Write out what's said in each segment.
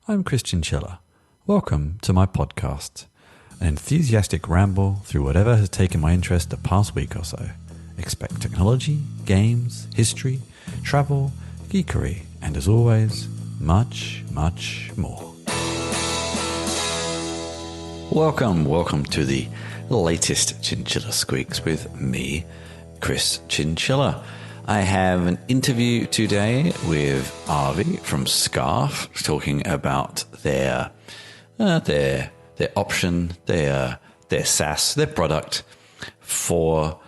I'm Chris Chinchilla. Welcome to my podcast, an enthusiastic ramble through whatever has taken my interest the past week or so. Expect technology, games, history, travel, geekery, and as always, much, much more. Welcome to the latest Chinchilla Squeaks with me, Chris Chinchilla. I have an interview today with Avi from Scarf, talking about their option, their SaaS, their product for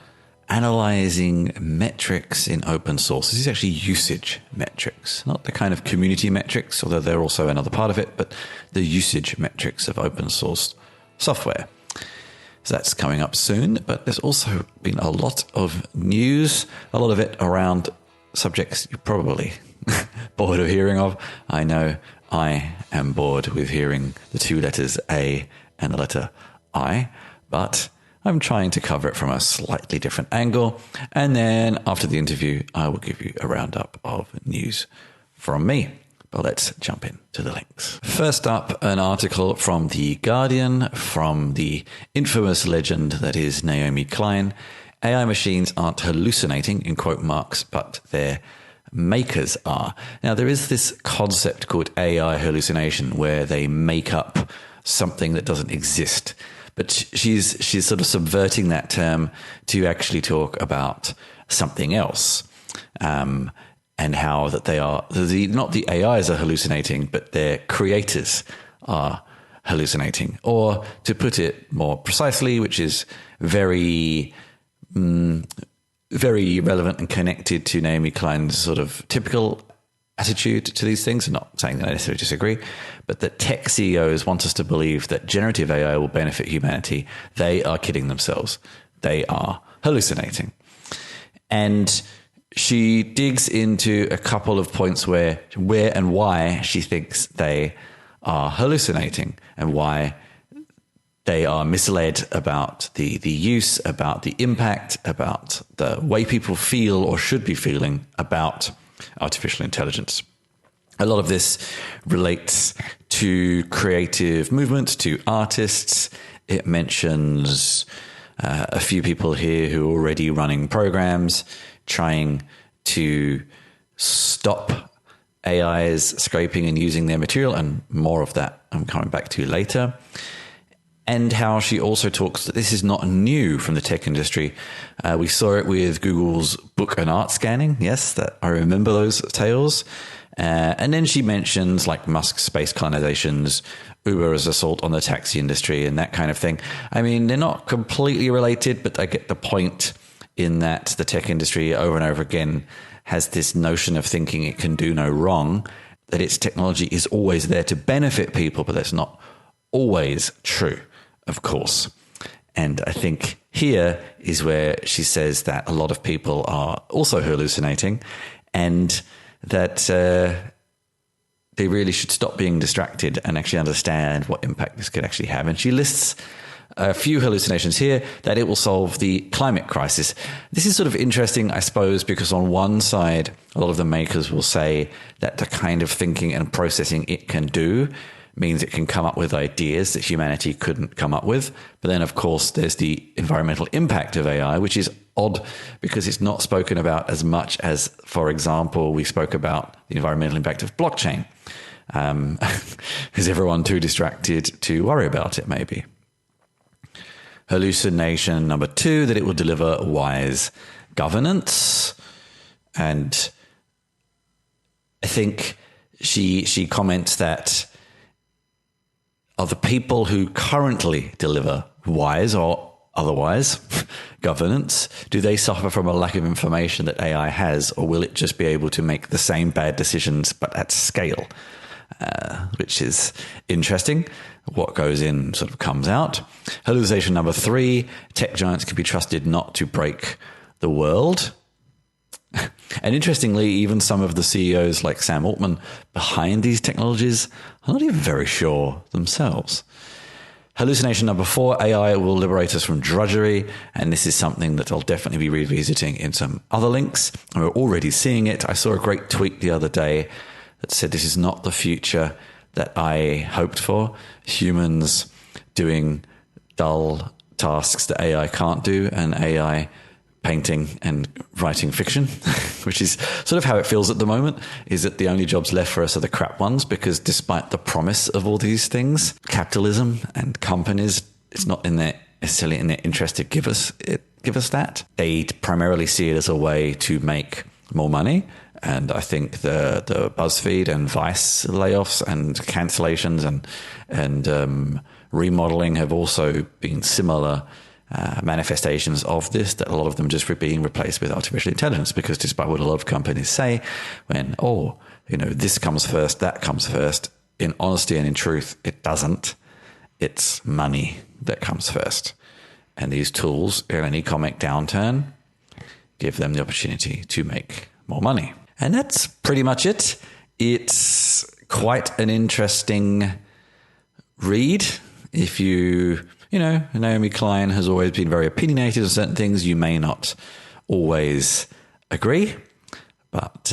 analyzing metrics in open source. This is actually usage metrics, not the kind of community metrics, although they're also another part of it, but the usage metrics of open source software. So that's coming up soon, but there's also been a lot of news, a lot of it around subjects you're probably bored of hearing of. I know I am bored with hearing the two letters A and the letter I, but I'm trying to cover it from a slightly different angle. And then after the interview, I will give you a roundup of news from me. But let's jump into the links. First up, an article from The Guardian from the infamous legend that is Naomi Klein. AI machines aren't hallucinating, in quote marks, but their makers are. Now, there is this concept called AI hallucination where they make up something that doesn't exist. But she's sort of subverting that term to actually talk about something else. And how that they are, not the AIs are hallucinating, but their creators are hallucinating. Or to put it more precisely, which is very relevant and connected to Naomi Klein's sort of typical attitude to these things. I'm not saying that I necessarily disagree, but that tech CEOs want us to believe that generative AI will benefit humanity. They are kidding themselves. They are hallucinating. And she digs into a couple of points where and why she thinks they are hallucinating and why they are misled about the use, about the impact, about the way people feel or should be feeling about artificial intelligence. A lot of this relates to creative movement, to artists. It mentions a few people here who are already running programs trying to stop AIs scraping and using their material, and more of that I'm coming back to later. And how she also talks that this is not new from the tech industry. We saw it with Google's book and art scanning. Yes, that I remember those tales. And then she mentions like Musk's space colonizations, Uber's assault on the taxi industry, and that kind of thing. I mean, they're not completely related, but I get the point in that the tech industry over and over again has this notion of thinking it can do no wrong, that its technology is always there to benefit people, but that's not always true, of course. And I think here is where she says that a lot of people are also hallucinating and that they really should stop being distracted and actually understand what impact this could actually have. And she lists a few hallucinations here that it will solve the climate crisis. This is sort of interesting, I suppose, because on one side, a lot of the makers will say that the kind of thinking and processing it can do means it can come up with ideas that humanity couldn't come up with. But then, of course, there's the environmental impact of AI, which is odd because it's not spoken about as much as, for example, we spoke about the environmental impact of blockchain. Is everyone too distracted to worry about it, maybe? Hallucination number 2, that it will deliver wise governance. And I think she comments that are the people who currently deliver wise or otherwise governance, do they suffer from a lack of information that AI has, or will it just be able to make the same bad decisions but at scale? Which is interesting. What goes in sort of comes out. Hallucination number 3, tech giants can be trusted not to break the world. And interestingly, even some of the CEOs like Sam Altman behind these technologies are not even very sure themselves. Hallucination number 4, AI will liberate us from drudgery. And this is something that I'll definitely be revisiting in some other links. And we're already seeing it. I saw a great tweet the other day that said this is not the future that I hoped for. Humans doing dull tasks that AI can't do, and AI painting and writing fiction, which is sort of how it feels at the moment, is that the only jobs left for us are the crap ones, because despite the promise of all these things, capitalism and companies, it's not necessarily in their interest to give us that. They primarily see it as a way to make more money. And I think the BuzzFeed and Vice layoffs and cancellations and remodeling have also been similar manifestations of this, that a lot of them just being replaced with artificial intelligence, because despite what a lot of companies say, when, this comes first, that comes first, in honesty and in truth, it doesn't. It's money that comes first. And these tools, in an economic downturn, give them the opportunity to make more money. And that's pretty much it. It's quite an interesting read. If Naomi Klein has always been very opinionated on certain things. You may not always agree, but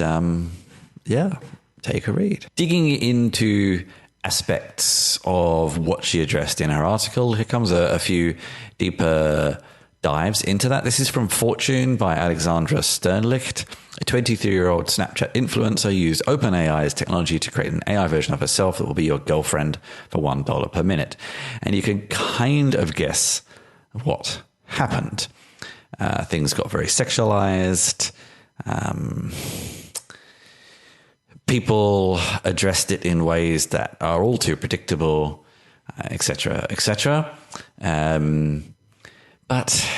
take a read. Digging into aspects of what she addressed in her article, here comes a few deeper dives into that. This is from Fortune by Alexandra Sternlicht. A 23-year-old Snapchat influencer used OpenAI's technology to create an AI version of herself that will be your girlfriend for $1 per minute. And you can kind of guess what happened. Things got very sexualized. People addressed it in ways that are all too predictable, etc., etc. But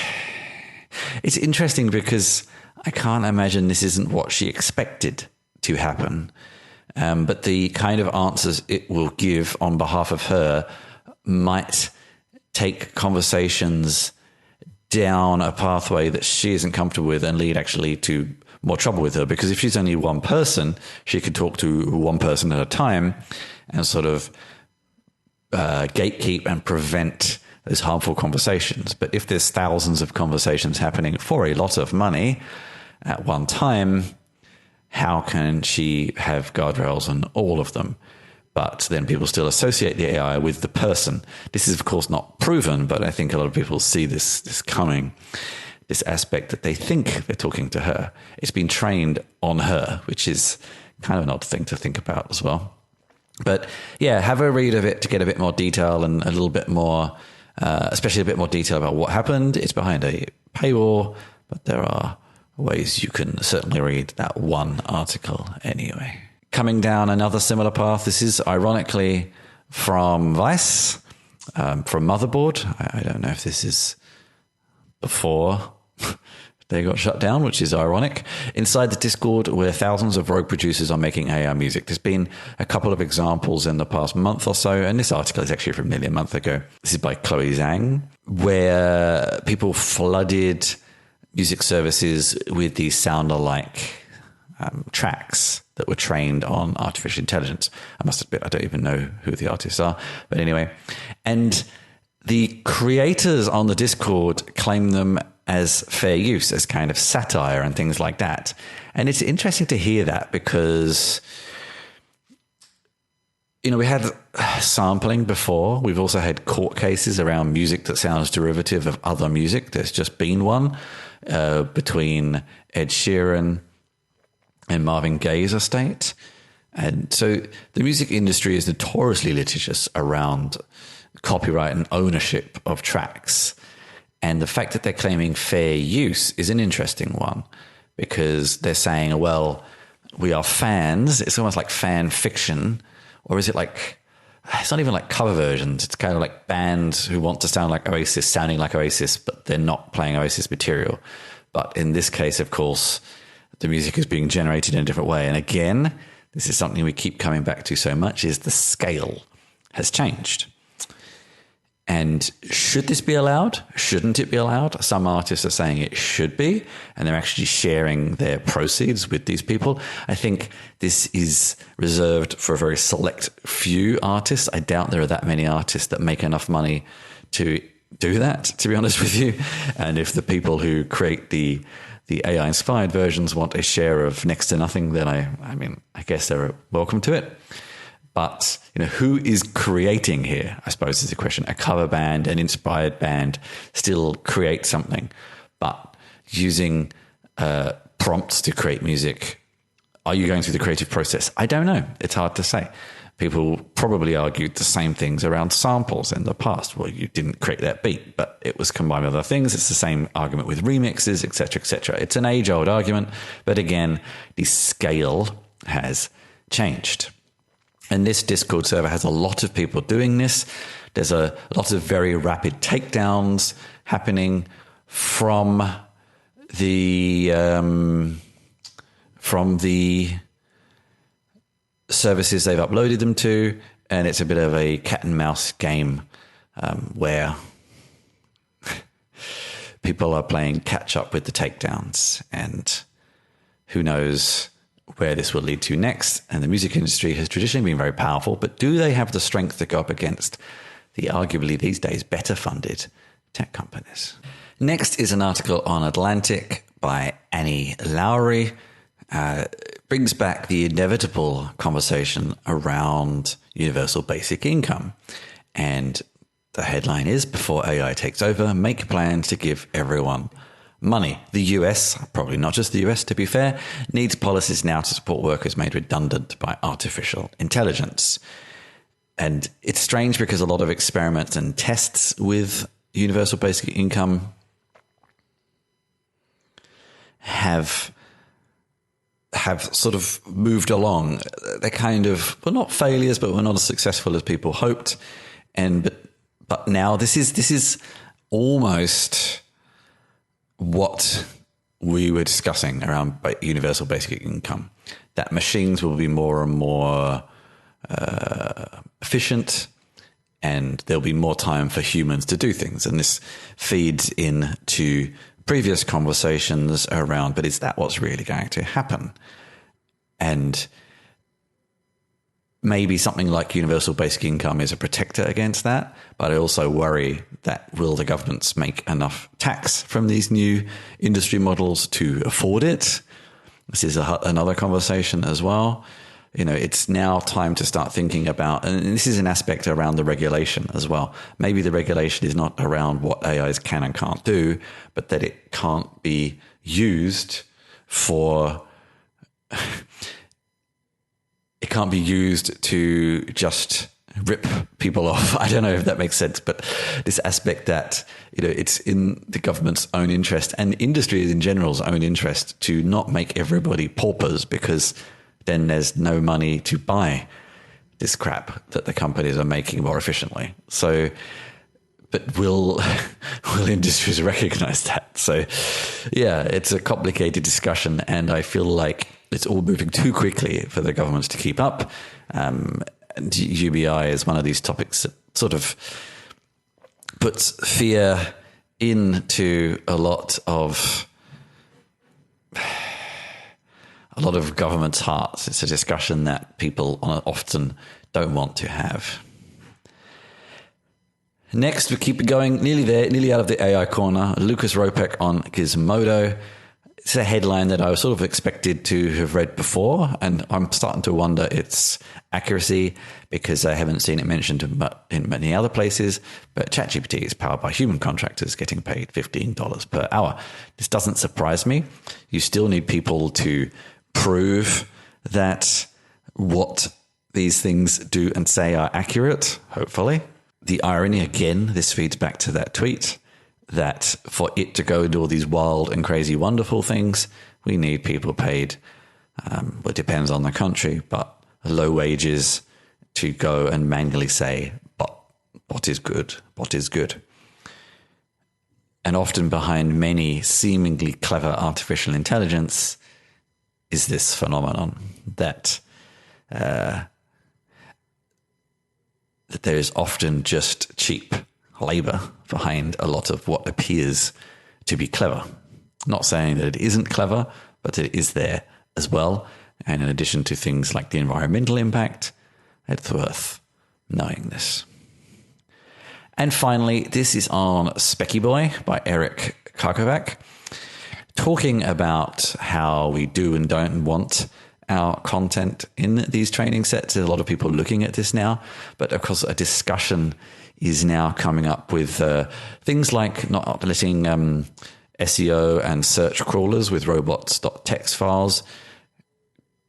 it's interesting because I can't imagine this isn't what she expected to happen. But the kind of answers it will give on behalf of her might take conversations down a pathway that she isn't comfortable with and lead actually to more trouble with her. Because if she's only one person, she can talk to one person at a time and sort of gatekeep and prevent those harmful conversations. But if there's thousands of conversations happening for a lot of money at one time, how can she have guardrails on all of them? But then people still associate the AI with the person. This is, of course, not proven, but I think a lot of people see this coming, this aspect that they think they're talking to her. It's been trained on her, which is kind of an odd thing to think about as well. But yeah, have a read of it to get a bit more detail and a little bit more, especially a bit more detail about what happened. It's behind a paywall, but there are ways you can certainly read that one article anyway. Coming down another similar path, this is ironically from Vice, from Motherboard. I don't know if this is before they got shut down, which is ironic. Inside the Discord, where thousands of rogue producers are making AI music. There's been a couple of examples in the past month or so, and this article is actually from nearly a month ago. This is by Chloe Zhang, where people flooded music services with these sound-alike tracks that were trained on artificial intelligence. I must admit, I don't even know who the artists are, but anyway. And the creators on the Discord claim them as fair use, as kind of satire and things like that. And it's interesting to hear that because, we had sampling before. We've also had court cases around music that sounds derivative of other music. There's just been one between Ed Sheeran and Marvin Gaye's estate. And so the music industry is notoriously litigious around copyright and ownership of tracks. And the fact that they're claiming fair use is an interesting one because they're saying, well, we are fans. It's almost like fan fiction. Or is it like, it's not even like cover versions. It's kind of like bands who want to sound like Oasis, sounding like Oasis, but they're not playing Oasis material. But in this case, of course, the music is being generated in a different way. And again, this is something we keep coming back to so much, is the scale has changed. And should this be allowed? Shouldn't it be allowed? Some artists are saying it should be, and they're actually sharing their proceeds with these people. I think this is reserved for a very select few artists. I doubt there are that many artists that make enough money to do that, to be honest with you. And if the people who create the AI-inspired versions want a share of next to nothing, then I guess they're welcome to it. But, who is creating here, I suppose, is the question. A cover band, an inspired band still create something. But using prompts to create music, are you going through the creative process? I don't know. It's hard to say. People probably argued the same things around samples in the past. Well, you didn't create that beat, but it was combined with other things. It's the same argument with remixes, etc., etc. It's an age-old argument, but again, the scale has changed. And this Discord server has a lot of people doing this. There's a lot of very rapid takedowns happening from the services they've uploaded them to, and it's a bit of a cat and mouse game where people are playing catch up with the takedowns, and who knows where this will lead to next. And the music industry has traditionally been very powerful, but do they have the strength to go up against the arguably these days better funded tech companies? Next is an article on Atlantic by Annie Lowry. Brings back the inevitable conversation around universal basic income. And the headline is, before AI takes over, make plans to give everyone money. The US, probably not just the US to be fair, needs policies now to support workers made redundant by artificial intelligence. And it's strange because a lot of experiments and tests with universal basic income have sort of moved along. They're kind of, well, not failures, but we're not as successful as people hoped. But now this is almost what we were discussing around universal basic income, that machines will be more and more efficient, and there'll be more time for humans to do things. And this feeds into previous conversations around, but is that what's really going to happen? And maybe something like universal basic income is a protector against that, but I also worry that will the governments make enough tax from these new industry models to afford it? This is another conversation as well. It's now time to start thinking about, and this is an aspect around the regulation as well. Maybe the regulation is not around what AIs can and can't do, but that it can't be used for, it can't be used to just rip people off. I don't know if that makes sense, but this aspect that, it's in the government's own interest and industry in general's own interest to not make everybody paupers, because then there's no money to buy this crap that the companies are making more efficiently. So, but will industries recognize that? So, yeah, it's a complicated discussion, and I feel like it's all moving too quickly for the governments to keep up. And UBI is one of these topics that sort of puts fear into a lot of government's hearts. It's a discussion that people often don't want to have. Next, we keep going, nearly there, nearly out of the AI corner. Lucas Ropek on Gizmodo. It's a headline that I was sort of expected to have read before, and I'm starting to wonder its accuracy because I haven't seen it mentioned in many other places. But ChatGPT is powered by human contractors getting paid $15 per hour. This doesn't surprise me. You still need people to prove that what these things do and say are accurate, hopefully. The irony, again, this feeds back to that tweet, that for it to go and do all these wild and crazy, wonderful things, we need people paid, it depends on the country, but low wages to go and manually say, but what is good? What is good? And often behind many seemingly clever artificial intelligence is this phenomenon that there is often just cheap labor behind a lot of what appears to be clever. Not saying that it isn't clever, but it is there as well. And in addition to things like the environmental impact, it's worth knowing this. And finally, this is on Specky Boy by Eric Karkovac, talking about how we do and don't want our content in these training sets. There's a lot of people looking at this now, but of course a discussion is now coming up with things like not letting SEO and search crawlers with robots.txt files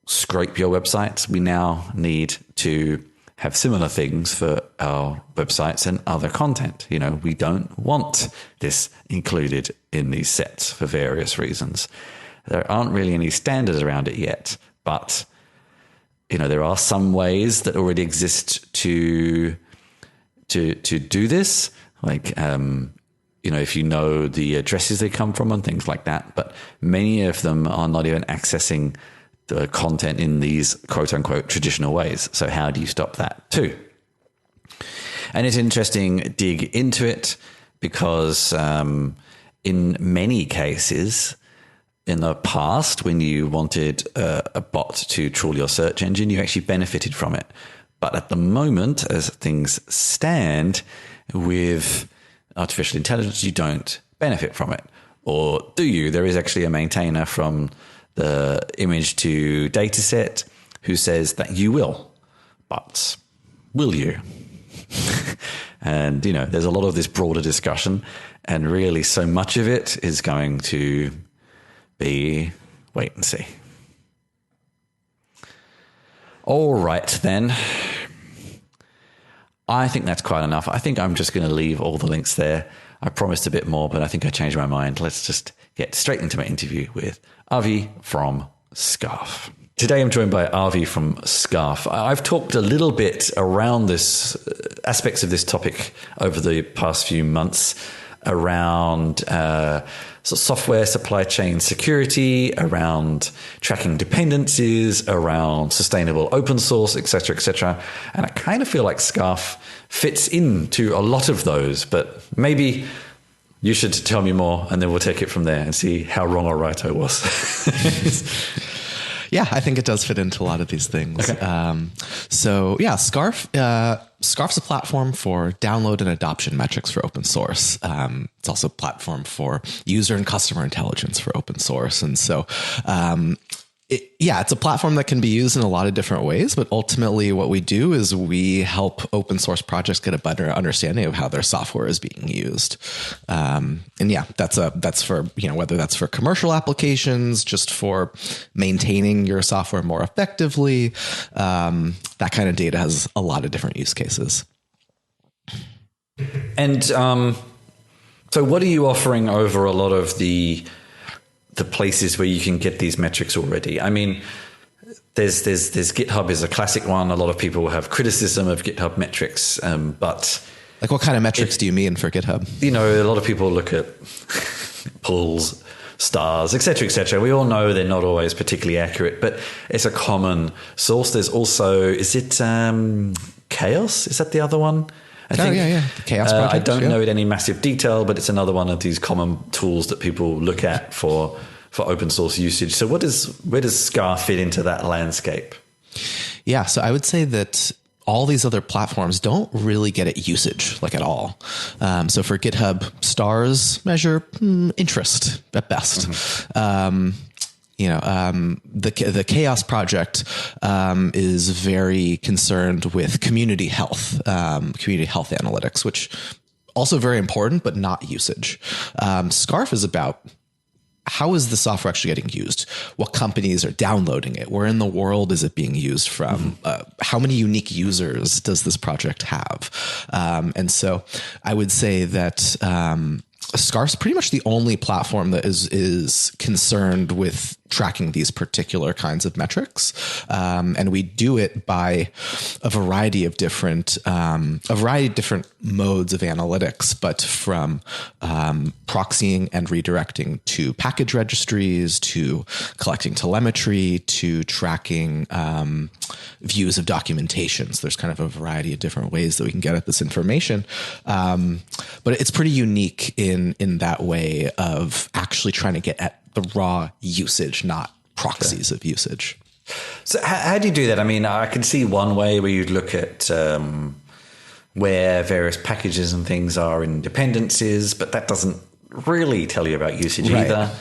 scrape your websites. We now need to have similar things for our websites and other content. You know, we don't want this included in these sets for various reasons. There aren't really any standards around it yet, but you know, there are some ways that already exist to do this, like you know, if you know the addresses they come from and things like that. But many of them are not even accessing the content in these quote unquote traditional ways. So how do you stop that too? And it's interesting dig into it because in many cases in the past, when you wanted a bot to trawl your search engine, you actually benefited from it. But at the moment, as things stand with artificial intelligence, you don't benefit from it. Or do you? There is actually a maintainer from the image to data set who says that you will, but will you? And, you know, there's a lot of this broader discussion, and really so much of it is going to be wait and see. All right, then. I think that's quite enough. I think I'm just going to leave all the links there. I promised a bit more, but I think I changed my mind. Let's just get straight into my interview with Avi from Scarf. Today I'm joined by Avi from Scarf. I've talked a little bit around this aspects of this topic over the past few months around software supply chain security, around tracking dependencies, around sustainable open source, et cetera, and I kind of feel like Scarf fits into a lot of those, but maybe you should tell me more and then we'll take it from there and see how wrong or right I was. Yeah, I think it does fit into a lot of these things. Okay. So yeah, Scarf's a platform for download and adoption metrics for open source. It's also a platform for user and customer intelligence for open source. And so, it's a platform that can be used in a lot of different ways, but ultimately what we do is we help open source projects get a better understanding of how their software is being used. That's for, you know, whether that's for commercial applications, just for maintaining your software more effectively. That kind of data has a lot of different use cases. And so what are you offering over a lot of the places where you can get these metrics already? I mean, there's GitHub is a classic one. A lot of people have criticism of GitHub metrics, but like what kind of metrics do you mean for GitHub? You know, a lot of people look at pulls, stars, et cetera. We all know they're not always particularly accurate, but it's a common source. There's also, is it Chaos? Is that the other one? I think, the Chaos project. I don't know it any massive detail, but it's another one of these common tools that people look at for open source usage. So where does Scarf fit into that landscape? Yeah, so I would say that all these other platforms don't really get at usage like at all. So for GitHub, stars measure interest at best. Mm-hmm. The Chaos project is very concerned with community health analytics, which also very important, but not usage. Scarf is about how is the software actually getting used? What companies are downloading it? Where in the world is it being used from? How many unique users does this project have? And so I would say that Scarf's pretty much the only platform that is concerned with tracking these particular kinds of metrics. And we do it by a variety of different modes of analytics, but from proxying and redirecting to package registries, to collecting telemetry, to tracking views of documentation. So there's kind of a variety of different ways that we can get at this information. But it's pretty unique in that way of actually trying to get at the raw usage, not proxies of usage. So how do you do that? I mean, I can see one way where you'd look at where various packages and things are in dependencies, but that doesn't really tell you about usage either.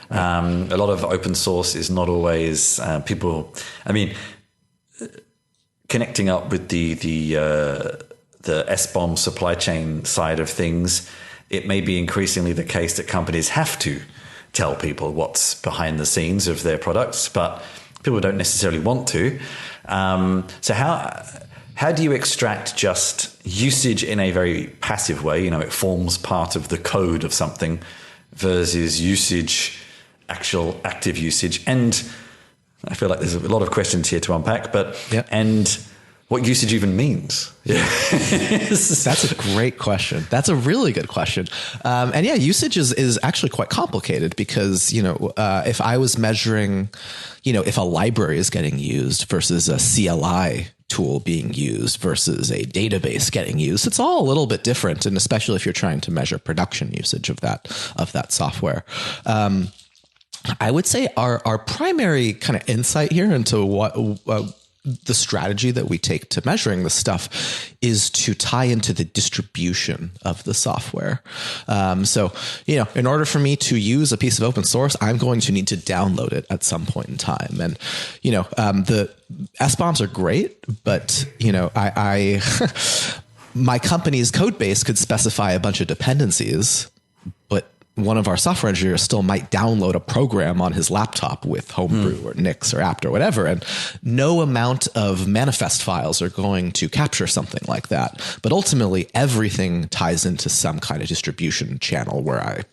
A lot of open source is not always people. I mean, connecting up with the SBOM supply chain side of things, it may be increasingly the case that companies have to tell people what's behind the scenes of their products, but people don't necessarily want to. So how do you extract just usage in a very passive way? You know, it forms part of the code of something versus usage, actual active usage. And I feel like there's a lot of questions here to unpack, but and what usage even means. That's a great question. That's a really good question. And yeah, usage is actually quite complicated because, you know, if I was measuring, you know, if a library is getting used versus a CLI tool being used versus a database getting used, it's all a little bit different. And especially if you're trying to measure production usage of that software. I would say our primary kind of insight here into what the strategy that we take to measuring this stuff is to tie into the distribution of the software. So, you know, in order for me to use a piece of open source, I'm going to need to download it at some point in time. And, you know, the SBOMs are great, but, you know, I my company's code base could specify a bunch of dependencies, but one of our software engineers still might download a program on his laptop with Homebrew or Nix or apt or whatever. And no amount of manifest files are going to capture something like that. But ultimately, everything ties into some kind of distribution channel where I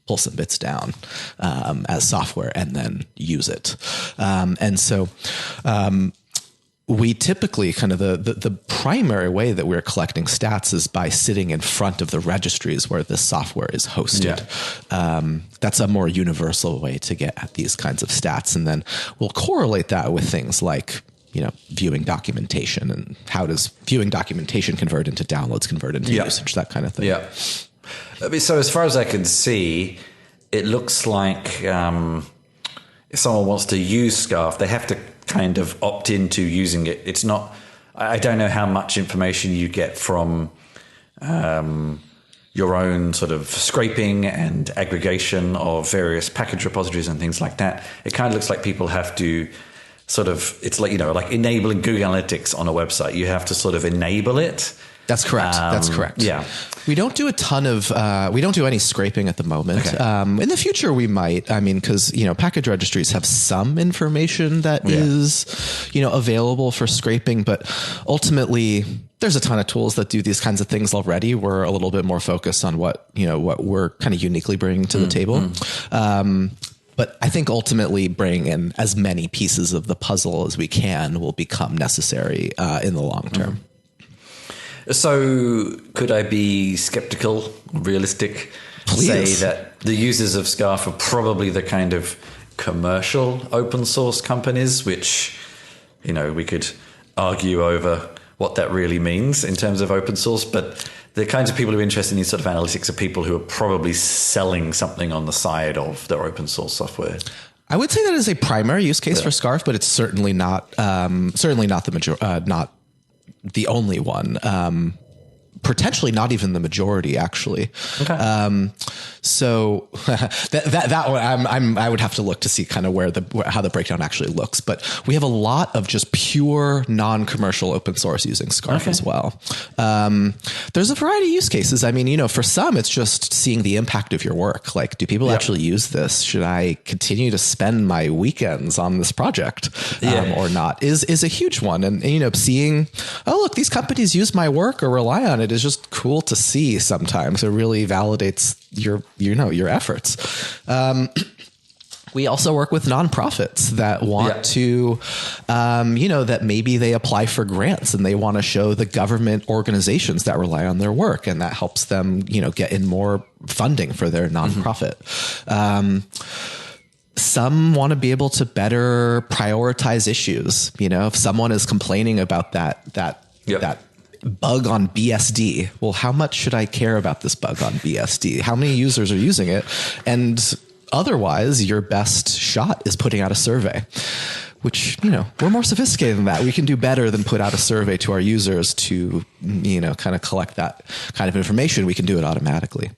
pull some bits down as software and then use it. And so we typically kind of the primary way that we're collecting stats is by sitting in front of the registries where this software is hosted. Yeah. That's a more universal way to get at these kinds of stats. And then we'll correlate that with things like, you know, viewing documentation and how does viewing documentation convert into downloads, convert into usage, that kind of thing. Yeah. I mean, so as far as I can see, it looks like if someone wants to use Scarf, they have to kind of opt into using it. It's not, I don't know how much information you get from your own sort of scraping and aggregation of various package repositories and things like that. It kind of looks like people have to sort of, it's like, you know, like enabling Google Analytics on a website. You have to sort of enable it. That's correct. That's correct. Yeah. We don't do a ton of, we don't do any scraping at the moment. Okay. In the future, we might, I mean, cause, you know, package registries have some information that is, you know, available for scraping, but ultimately there's a ton of tools that do these kinds of things already. We're a little bit more focused on what, you know, what we're kind of uniquely bringing to the table. But I think ultimately bringing in as many pieces of the puzzle as we can will become necessary in the long term. So could I be skeptical, realistic, Please. say that the users of Scarf are probably the kind of commercial open source companies, which, you know, we could argue over what that really means in terms of open source, but the kinds of people who are interested in these sort of analytics are people who are probably selling something on the side of their open source software. I would say that is a primary use case for Scarf, but it's certainly not not the only one. Potentially not even the majority, actually. Okay. So that one, I would have to look to see kind of how the breakdown actually looks. But we have a lot of just pure non-commercial open source using Scarf as well. There's a variety of use cases. I mean, you know, for some, it's just seeing the impact of your work. Like, do people actually use this? Should I continue to spend my weekends on this project or not? Is a huge one. And you know, seeing, oh look, these companies use my work or rely on it is just cool to see. Sometimes it really validates your efforts. We also work with nonprofits that want to, that maybe they apply for grants and they want to show the government organizations that rely on their work, and that helps them, get in more funding for their nonprofit. Some want to be able to better prioritize issues. If someone is complaining about that bug on BSD, well, how much should I care about this bug on BSD? How many users are using it? And otherwise, your best shot is putting out a survey, which, we're more sophisticated than that. We can do better than put out a survey to our users to, kind of collect that kind of information. We can do it automatically.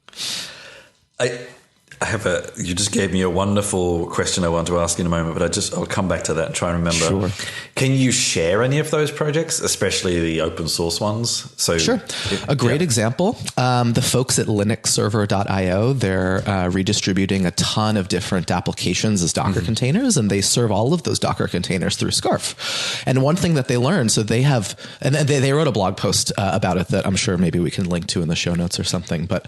You just gave me a wonderful question I want to ask in a moment, but I'll come back to that and try and remember. Sure. Can you share any of those projects, especially the open source ones? So sure. A great example, the folks at linuxserver.io, they're redistributing a ton of different applications as Docker containers, and they serve all of those Docker containers through Scarf. And one thing that they learned, so they have, and they wrote a blog post about it that I'm sure maybe we can link to in the show notes or something, but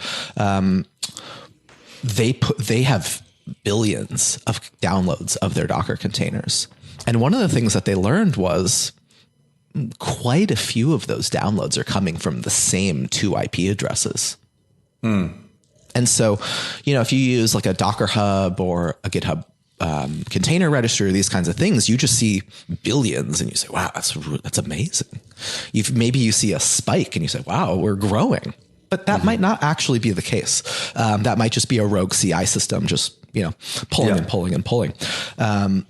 they have billions of downloads of their Docker containers. And one of the things that they learned was quite a few of those downloads are coming from the same 2 IP addresses. And so, if you use like a Docker Hub or a GitHub container registry or these kinds of things, you just see billions and you say, wow, that's amazing. Maybe you see a spike and you say, wow, we're growing. But that might not actually be the case. That might just be a rogue CI system, just pulling and pulling and pulling. And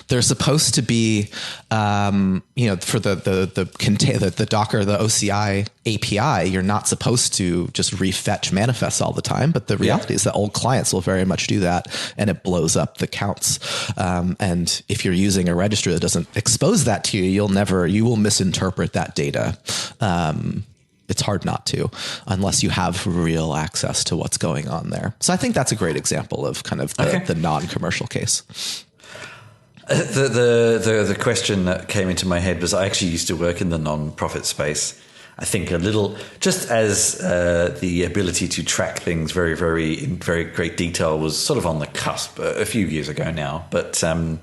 they're supposed to be, for the Docker, the OCI API, you're not supposed to just refetch manifests all the time. But the reality is that old clients will very much do that, and it blows up the counts. And if you're using a registry that doesn't expose that to you, you will misinterpret that data. It's hard not to, unless you have real access to what's going on there. So I think that's a great example of kind of the non-commercial case. The question that came into my head was I actually used to work in the non-profit space. I think a little, just as the ability to track things very, very in very great detail was sort of on the cusp a few years ago now. But it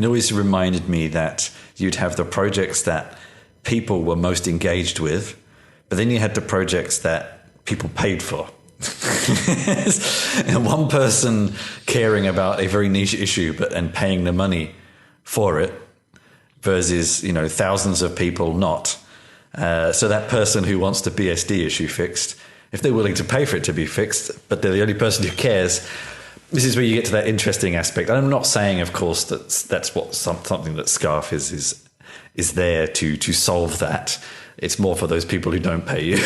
always reminded me that you'd have the projects that people were most engaged with, but then you had the projects that people paid for. And one person caring about a very niche issue and paying the money for it versus thousands of people not. So that person who wants the BSD issue fixed, if they're willing to pay for it to be fixed, but they're the only person who cares, this is where you get to that interesting aspect. And I'm not saying, of course, that's what something that Scarf is there to solve that. It's more for those people who don't pay you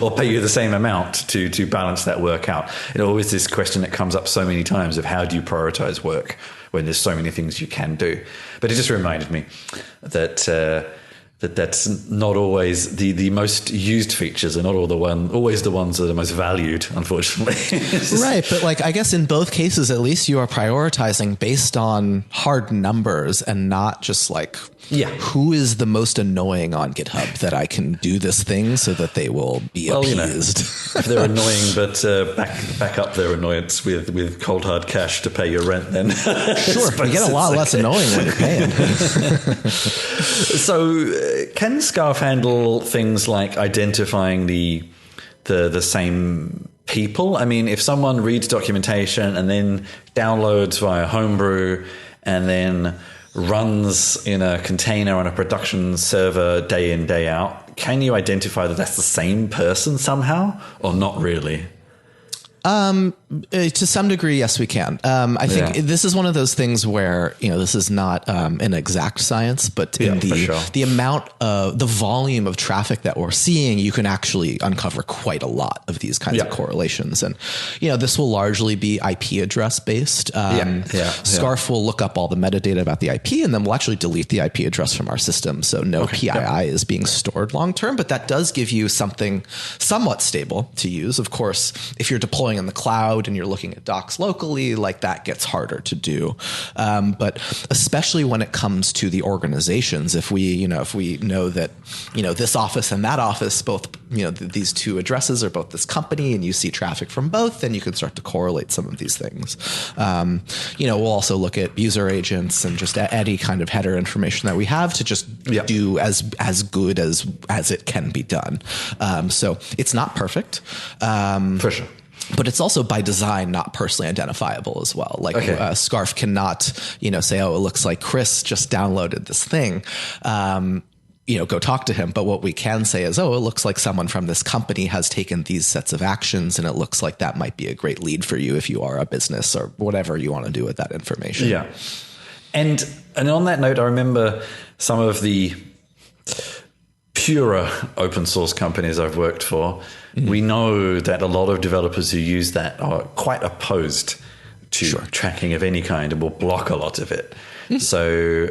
or pay you the same amount to balance that work out. Always this question that comes up so many times of how do you prioritize work when there's so many things you can do. But it just reminded me that that's not always the most used features are not always the ones that are most valued, unfortunately. Right. But I guess in both cases, at least you are prioritizing based on hard numbers and not just who is the most annoying on GitHub that I can do this thing so that they will be appeased. If they're annoying, but back up their annoyance with cold hard cash to pay your rent, then sure, you get a lot less annoying when you're paying. So, can Scarf handle things like identifying the same people? I mean, if someone reads documentation and then downloads via Homebrew and then runs in a container on a production server day in, day out, can you identify that that's the same person somehow or not really? To some degree, yes, we can. I think this is one of those things where, this is not an exact science, but in the amount of the volume of traffic that we're seeing, you can actually uncover quite a lot of these kinds of correlations. And, this will largely be IP address based. Scarf will look up all the metadata about the IP, and then we'll actually delete the IP address from our system. So no PII is being stored long term, but that does give you something somewhat stable to use. Of course, if you're deploying in the cloud and you're looking at docs locally, that gets harder to do. But especially when it comes to the organizations, if we know that, this office and that office, both, these two addresses are both this company and you see traffic from both, then you can start to correlate some of these things. We'll also look at user agents and just any kind of header information that we have to just do as good as it can be done. So it's not perfect. For sure. But it's also by design not personally identifiable as well. Scarf cannot, say, oh, it looks like Chris just downloaded this thing. Go talk to him. But what we can say is, oh, it looks like someone from this company has taken these sets of actions, and it looks like that might be a great lead for you if you are a business or whatever you want to do with that information. Yeah. And on that note, I remember some of the purer open source companies I've worked for, we know that a lot of developers who use that are quite opposed to tracking of any kind and will block a lot of it. So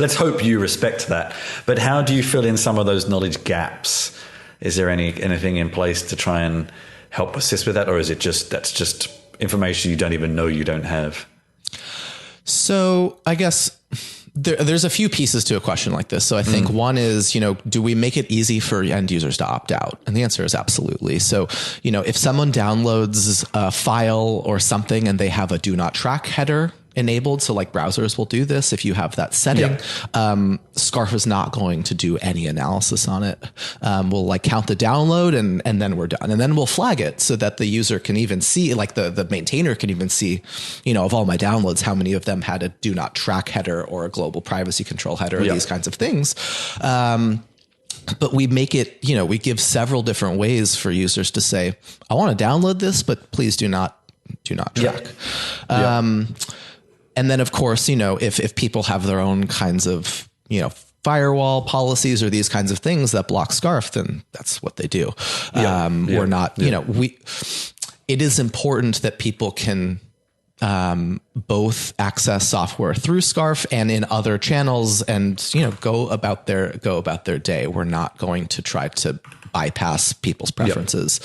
let's hope you respect that. But how do you fill in some of those knowledge gaps? Is there anything in place to try and help assist with that? Or is it that's just information you don't even know you don't have? So I guess there's a few pieces to a question like this. So I think one is, do we make it easy for end users to opt out? And the answer is absolutely. So, if someone downloads a file or something and they have a do not track header enabled, so like browsers will do this, if you have that setting, Scarf is not going to do any analysis on it. We'll like count the download and then we're done. And then we'll flag it so that the user can even see, like the maintainer can even see, of all my downloads, how many of them had a do not track header or a global privacy control header, these kinds of things. But we make it, we give several different ways for users to say, I want to download this, but please do not track. And then, of course, if people have their own kinds of, firewall policies or these kinds of things that block Scarf, then that's what they do. We're not, it is important that people can both access software through Scarf and in other channels and, go about their day. We're not going to try to bypass people's preferences.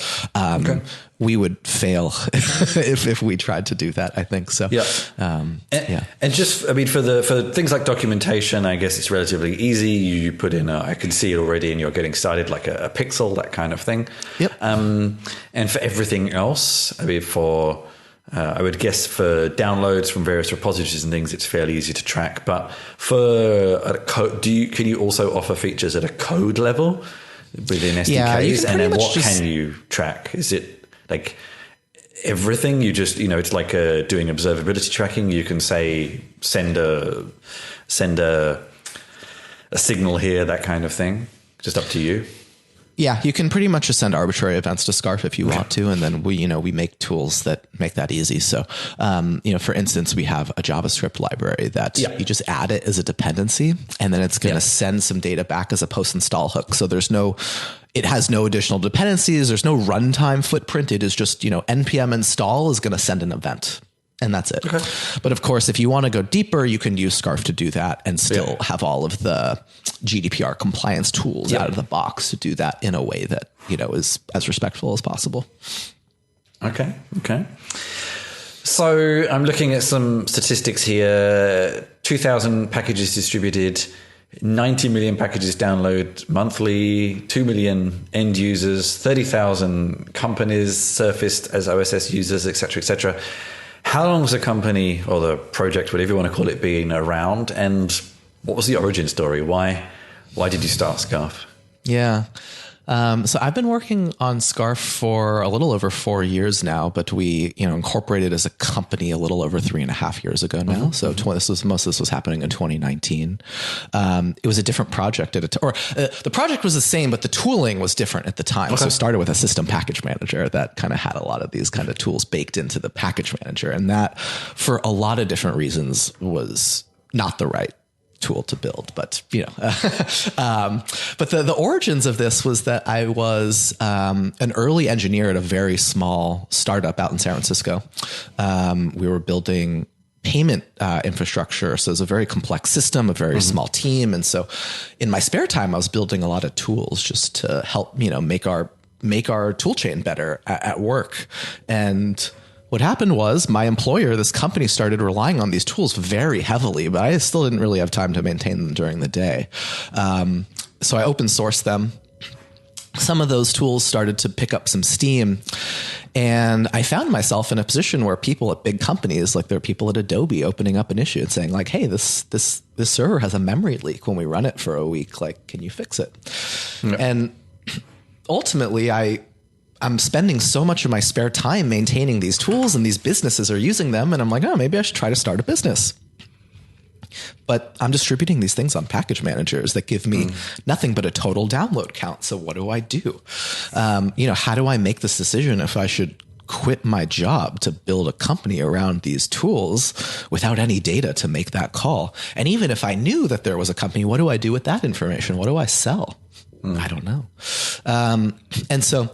We would fail if we tried to do that, I think. So, and just, for things like documentation, I guess it's relatively easy. You put in, I can see it already and you're getting started, like a pixel, that kind of thing. And for everything else, I would guess for downloads from various repositories and things, it's fairly easy to track. But for can you also offer features at a code level within SDKs? And then what can you track? Is it like everything? You just, it's like doing observability tracking. You can say send a signal here, that kind of thing. Just up to you. Yeah, you can pretty much just send arbitrary events to Scarf if you want to, and then we make tools that make that easy. So, for instance, we have a JavaScript library that you just add it as a dependency, and then it's going to send some data back as a post-install hook. So it has no additional dependencies. There's no runtime footprint. It is just, npm install is going to send an event. And that's it. Okay. But of course, if you want to go deeper, you can use Scarf to do that and still have all of the GDPR compliance tools out of the box to do that in a way that, is as respectful as possible. Okay. So I'm looking at some statistics here. 2,000 packages distributed, 90 million packages download monthly, 2 million end users, 30,000 companies surfaced as OSS users, et cetera, et cetera. How long has the company or the project, whatever you want to call it, been around? And what was the origin story? Why did you start Scarf? Yeah. So I've been working on Scarf for a little over 4 years now, but we, incorporated as a company a little over 3.5 years ago now. So most of this was happening in 2019. It was a different project the project was the same, but the tooling was different at the time. Okay. So it started with a system package manager that kind of had a lot of these kind of tools baked into the package manager. And that, for a lot of different reasons, was not the right tool to build, but but the origins of this was that I was an early engineer at a very small startup out in San Francisco. We were building payment infrastructure, so it was a very complex system, a very small team, and so in my spare time, I was building a lot of tools just to help make our tool chain better at work. And what happened was my employer, this company, started relying on these tools very heavily, but I still didn't really have time to maintain them during the day. So I open sourced them. Some of those tools started to pick up some steam, and I found myself in a position where people at big companies, like there are people at Adobe, opening up an issue and saying like, hey, this server has a memory leak when we run it for a week. Like, can you fix it? Yeah. And ultimately I'm spending so much of my spare time maintaining these tools, and these businesses are using them. And I'm like, oh, maybe I should try to start a business. But I'm distributing these things on package managers that give me nothing but a total download count. So what do I do? How do I make this decision if I should quit my job to build a company around these tools without any data to make that call. And even if I knew that there was a company, what do I do with that information? What do I sell? I don't know. And so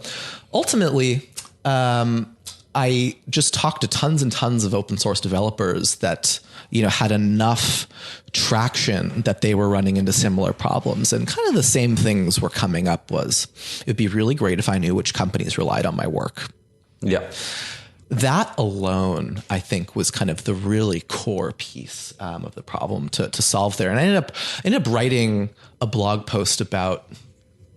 ultimately, I just talked to tons and tons of open source developers that, had enough traction that they were running into similar problems. And kind of the same things were coming up was, it'd be really great if I knew which companies relied on my work. Yeah. That alone, I think, was kind of the really core piece of the problem to solve there. And I ended up writing a blog post about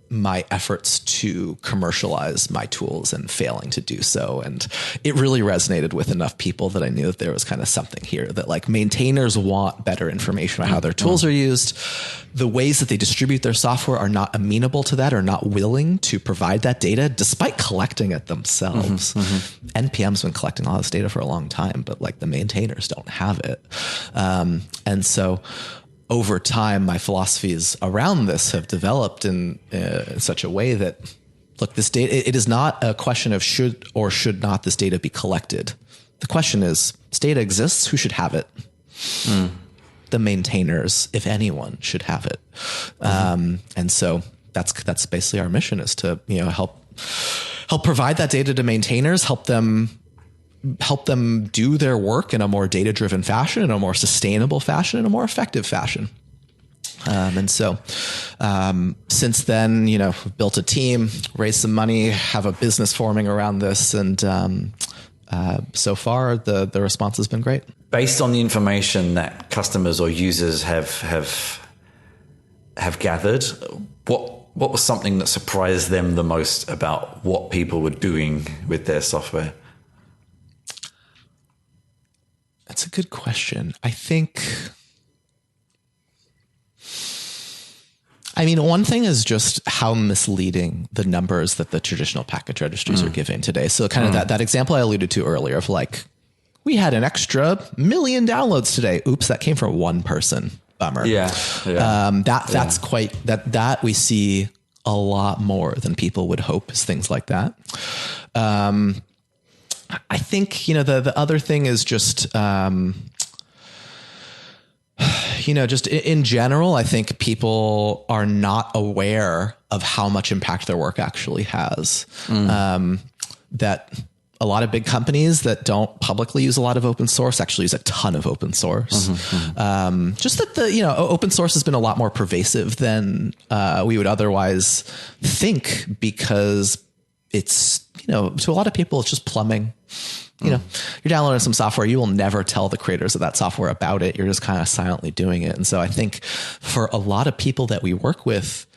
my efforts to commercialize my tools and failing to do so. And it really resonated with enough people that I knew that there was kind of something here, that like maintainers want better information about how their tools are used. The ways that they distribute their software are not amenable to that, or not willing to provide that data despite collecting it themselves. NPM's been collecting all this data for a long time, but like the maintainers don't have it. And so over time, my philosophies around this have developed in such a way that, look, this data, it is not a question of should or should not this data be collected. The question is, this data exists, who should have it? The maintainers, if anyone, should have it. And so that's basically our mission, is to help provide that data to maintainers, help them do their work in a more data-driven fashion, in a more sustainable fashion, in a more effective fashion. And so since then, we've built a team, raised some money, have a business forming around this. And so far, the response has been great. Based on the information that customers or users have gathered, what was something that surprised them the most about what people were doing with their software? That's a good question. I think, one thing is just how misleading the numbers that the traditional package registries are giving today. So kind of that example I alluded to earlier of like, we had an extra 1 million downloads today. Oops, that came from one person. Bummer. That's quite that we see a lot more than people would hope, is things like that. I think, the other thing is just, just in general, I think people are not aware of how much impact their work actually has. That a lot of big companies that don't publicly use a lot of open source actually use a ton of open source. Just that open source has been a lot more pervasive than we would otherwise think, because it's, to a lot of people, it's just plumbing. You're downloading some software. You will never tell the creators of that software about it. You're just kind of silently doing it. And so I think for a lot of people that we work with,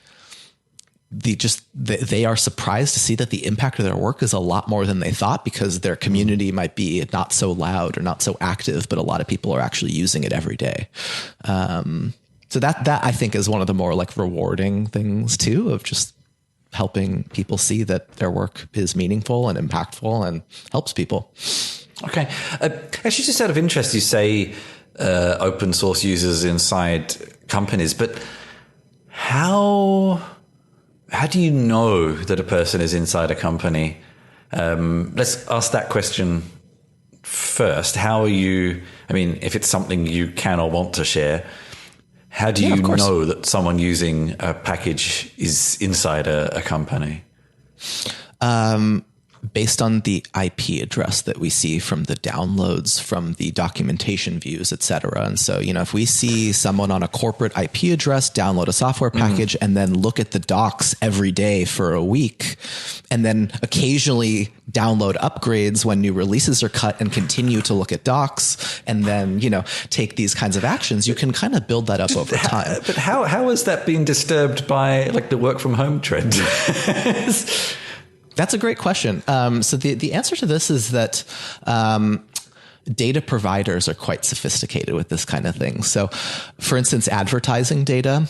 they are surprised to see that the impact of their work is a lot more than they thought, because their community might be not so loud or not so active, but a lot of people are actually using it every day. So that I think is one of the more like rewarding things too, of just helping people see that their work is meaningful and impactful and helps people. Okay. Actually, just out of interest, you say open source users inside companies, but how do you know that a person is inside a company? Let's ask that question first. How are you, if it's something you can or want to share, how do you know that someone using a package is inside a company? Based on the IP address that we see from the downloads, from the documentation views, et cetera. And so, if we see someone on a corporate IP address download a software package and then look at the docs every day for a week, and then occasionally download upgrades when new releases are cut and continue to look at docs, and then, take these kinds of actions, you can kind of build that up over time. But how is that being disturbed by like the work from home trend? That's a great question. So the answer to this is that data providers are quite sophisticated with this kind of thing. So, for instance, advertising data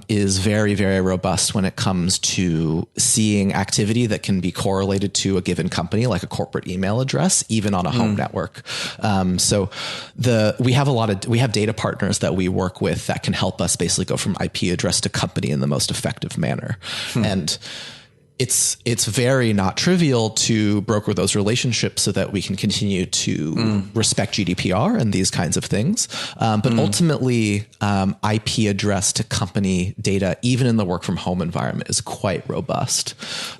is very, very robust when it comes to seeing activity that can be correlated to a given company, like a corporate email address, even on a home network. So we have data partners that we work with that can help us basically go from IP address to company in the most effective manner. And it's very not trivial to broker those relationships so that we can continue to respect GDPR and these kinds of things. But ultimately, IP address to company data, even in the work from home environment, is quite robust.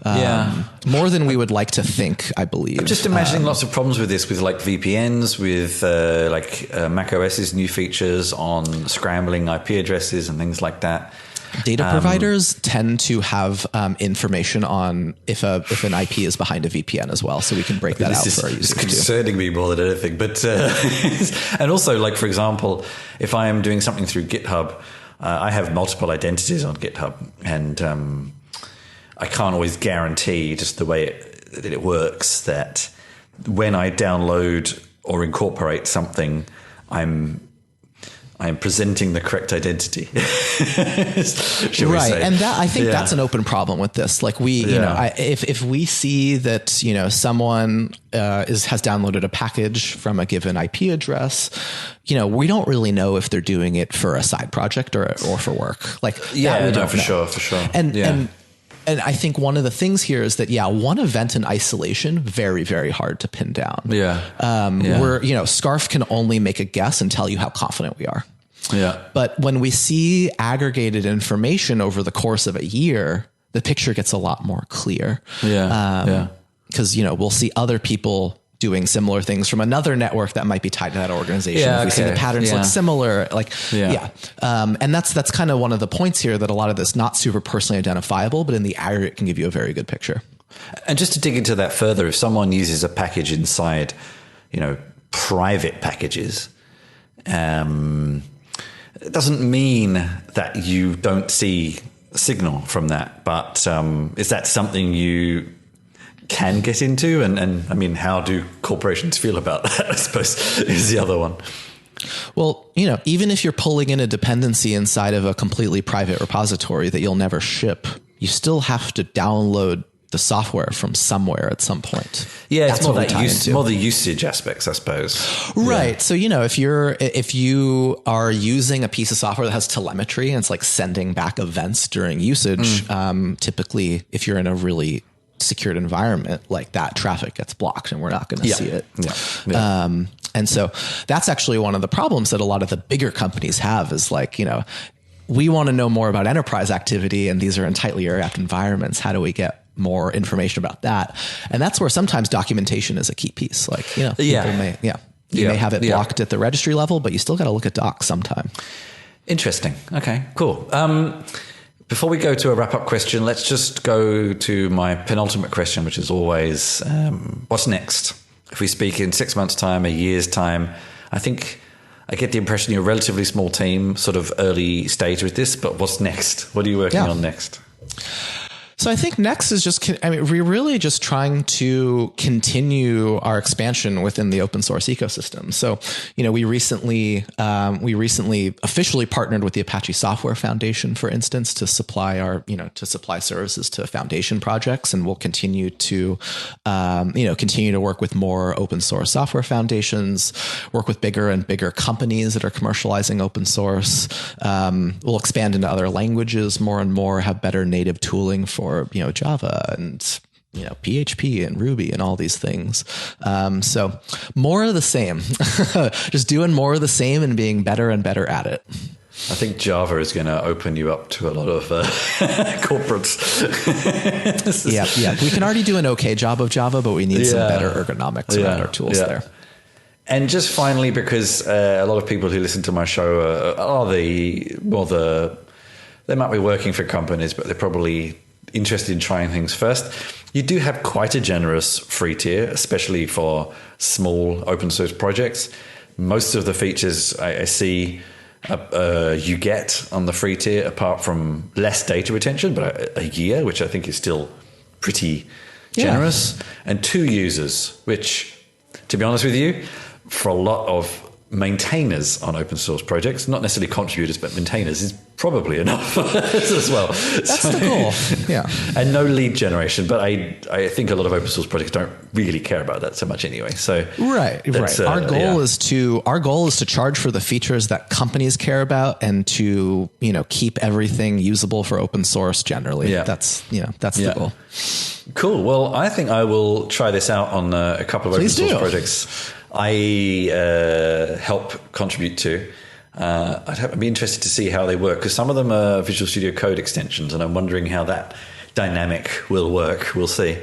More than we would like to think, I believe. I'm just imagining lots of problems with this, with like VPNs, with Mac OS's new features on scrambling IP addresses and things like that. Data providers tend to have information on if an IP is behind a VPN as well, so we can break that out for our users. It's concerning me more than anything. But and also, like for example, if I am doing something through GitHub, I have multiple identities on GitHub, and I can't always guarantee just the way that it works that when I download or incorporate something, I'm presenting the correct identity. Right. And that, I think that's an open problem with this. Like if we see that, someone has downloaded a package from a given IP address, we don't really know if they're doing it for a side project or for work. Like, for sure. And I think one of the things here is that, one event in isolation, very, very hard to pin down. Where, Scarf can only make a guess and tell you how confident we are. Yeah. But when we see aggregated information over the course of a year, the picture gets a lot more clear. Because, we'll see other people doing similar things from another network that might be tied to that organization. If we see the patterns look similar, and that's kind of one of the points here, that a lot of this not super personally identifiable, but in the aggregate can give you a very good picture. And just to dig into that further, if someone uses a package inside, private packages, it doesn't mean that you don't see signal from that, but is that something you can get into? And I mean, how do corporations feel about that, I suppose, is the other one. Well, even if you're pulling in a dependency inside of a completely private repository that you'll never ship, you still have to download the software from somewhere at some point. Yeah, it's more the usage aspects, I suppose. Right. Yeah. So, if you are using a piece of software that has telemetry and it's like sending back events during usage, typically if you're in a really secured environment, like that traffic gets blocked and we're not going to see it. And so that's actually one of the problems that a lot of the bigger companies have is like, we want to know more about enterprise activity, and these are in tightly air-gapped environments. How do we get more information about that? And that's where sometimes documentation is a key piece. Like, people may, you may have it blocked at the registry level, but you still got to look at docs sometime. Interesting. Okay, cool. Before we go to a wrap-up question, let's just go to my penultimate question, which is always, what's next? If we speak in 6 months' time, a year's time, I think I get the impression you're a relatively small team, sort of early stage with this, but what's next? What are you working on next? So I think next is we're really just trying to continue our expansion within the open source ecosystem. So, we recently officially partnered with the Apache Software Foundation, for instance, to supply services to foundation projects. And we'll continue to work with more open source software foundations, work with bigger and bigger companies that are commercializing open source. We'll expand into other languages more and more, have better native tooling for Java and PHP and Ruby and all these things. So more of the same, just doing more of the same and being better and better at it. I think Java is going to open you up to a lot of corporates. Yeah. We can already do an okay job of Java, but we need some better ergonomics around our tools there. And just finally, because a lot of people who listen to my show they might be working for companies, but they're probably interested in trying things first. You do have quite a generous free tier, especially for small open source projects. Most of the features I see you get on the free tier, apart from less data retention, but a year, which I think is still pretty generous, and 2 users, which, to be honest with you, for a lot of maintainers on open source projects, not necessarily contributors, but maintainers, is probably enough as well. That's the goal. Yeah. And no lead generation, but I think a lot of open source projects don't really care about that so much anyway. So right. Our goal is to charge for the features that companies care about and to, keep everything usable for open source generally. Yeah. That's the goal. Cool. Well, I think I will try this out on a couple of open source projects I help contribute to. I'd be interested to see how they work, because some of them are Visual Studio Code extensions, and I'm wondering how that dynamic will work. We'll see.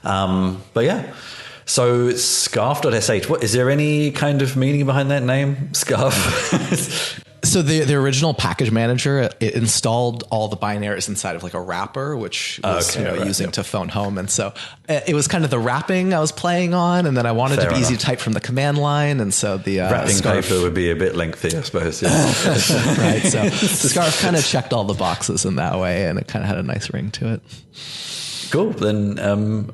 But yeah, so it's scarf.sh. What is there any kind of meaning behind that name, Scarf? So the original package manager, it installed all the binaries inside of like a wrapper, which was using to phone home. And so it was kind of the wrapping I was playing on, and then I wanted to be easy to type from the command line. And so the wrapping paper would be a bit lengthy, I suppose. Yeah. Right. So Scarf kind of checked all the boxes in that way, and it kind of had a nice ring to it. Cool. Then,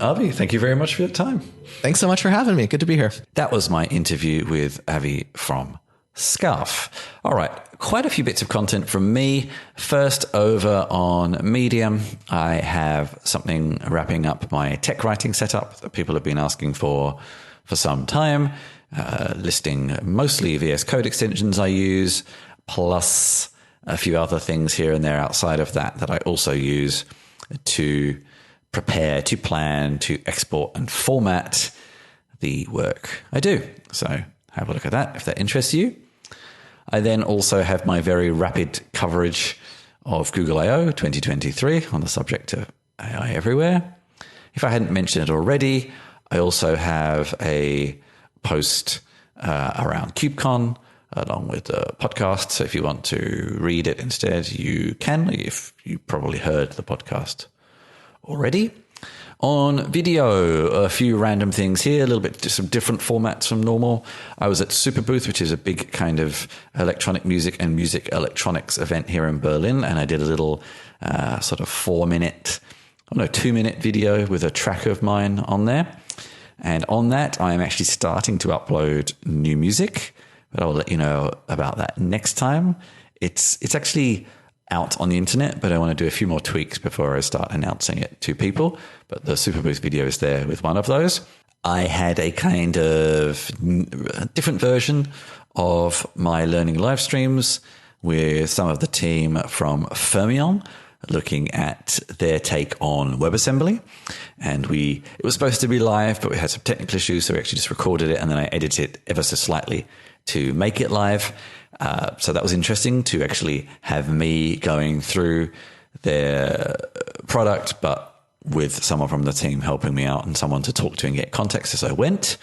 Avi, thank you very much for your time. Thanks so much for having me. Good to be here. That was my interview with Avi from Scarf. All right, quite a few bits of content from me. First, over on Medium, I have something wrapping up my tech writing setup that people have been asking for some time, listing mostly VS Code extensions I use, plus a few other things here and there outside of that I also use to prepare, to plan, to export and format the work I do. So have a look at that if that interests you. I then also have my very rapid coverage of Google I/O 2023 on the subject of AI everywhere. If I hadn't mentioned it already, I also have a post around KubeCon along with the podcast. So if you want to read it instead, you can, if you probably heard the podcast already. On video, a few random things here, a little bit some different formats from normal. I was at Superbooth, which is a big kind of electronic music and music electronics event here in Berlin, and I did a little sort of 2-minute video with a track of mine on there. And on that, I am actually starting to upload new music, but I will let you know about that next time. It's actually out on the internet, but I want to do a few more tweaks before I start announcing it to people. But the Superbooth video is there with one of those. I had a kind of different version of my learning live streams with some of the team from Fermion, looking at their take on WebAssembly. And it was supposed to be live, but we had some technical issues, so we actually just recorded it, and then I edited it ever so slightly to make it live. So that was interesting to actually have me going through their product, but with someone from the team helping me out and someone to talk to and get context as I went.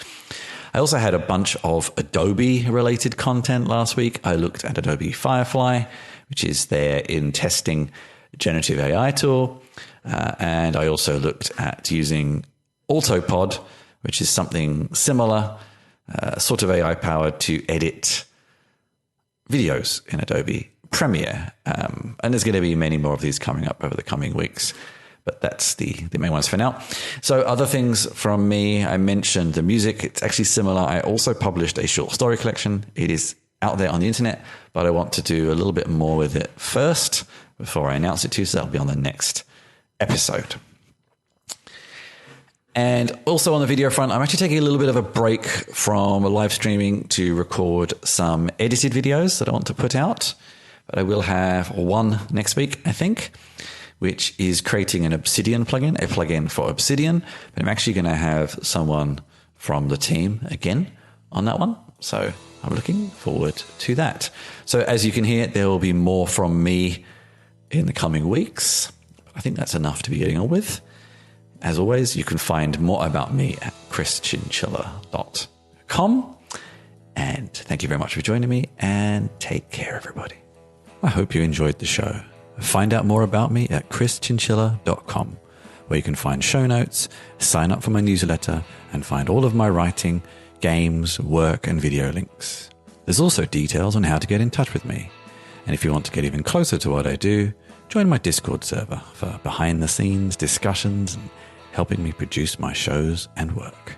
I also had a bunch of Adobe related content last week. I looked at Adobe Firefly, which is their in testing generative AI tool. And I also looked at using Autopod, which is something similar, sort of AI powered to edit videos in Adobe Premiere. And there's going to be many more of these coming up over the coming weeks, but that's the main ones for now. So other things from me, I mentioned the music. It's actually similar. I also published a short story collection. It is out there on the internet, but I want to do a little bit more with it first before I announce it to you. So that'll be on the next episode. And also on the video front, I'm actually taking a little bit of a break from live streaming to record some edited videos that I want to put out. But I will have one next week, I think, which is creating an Obsidian plugin, a plugin for Obsidian. But I'm actually going to have someone from the team again on that one. So I'm looking forward to that. So as you can hear, there will be more from me in the coming weeks. I think that's enough to be getting on with. As always, you can find more about me at chrischinchilla.com. And thank you very much for joining me, and take care, everybody. I hope you enjoyed the show. Find out more about me at chrischinchilla.com, where you can find show notes, sign up for my newsletter, and find all of my writing, games, work, and video links. There's also details on how to get in touch with me. And if you want to get even closer to what I do, join my Discord server for behind-the-scenes discussions and helping me produce my shows and work.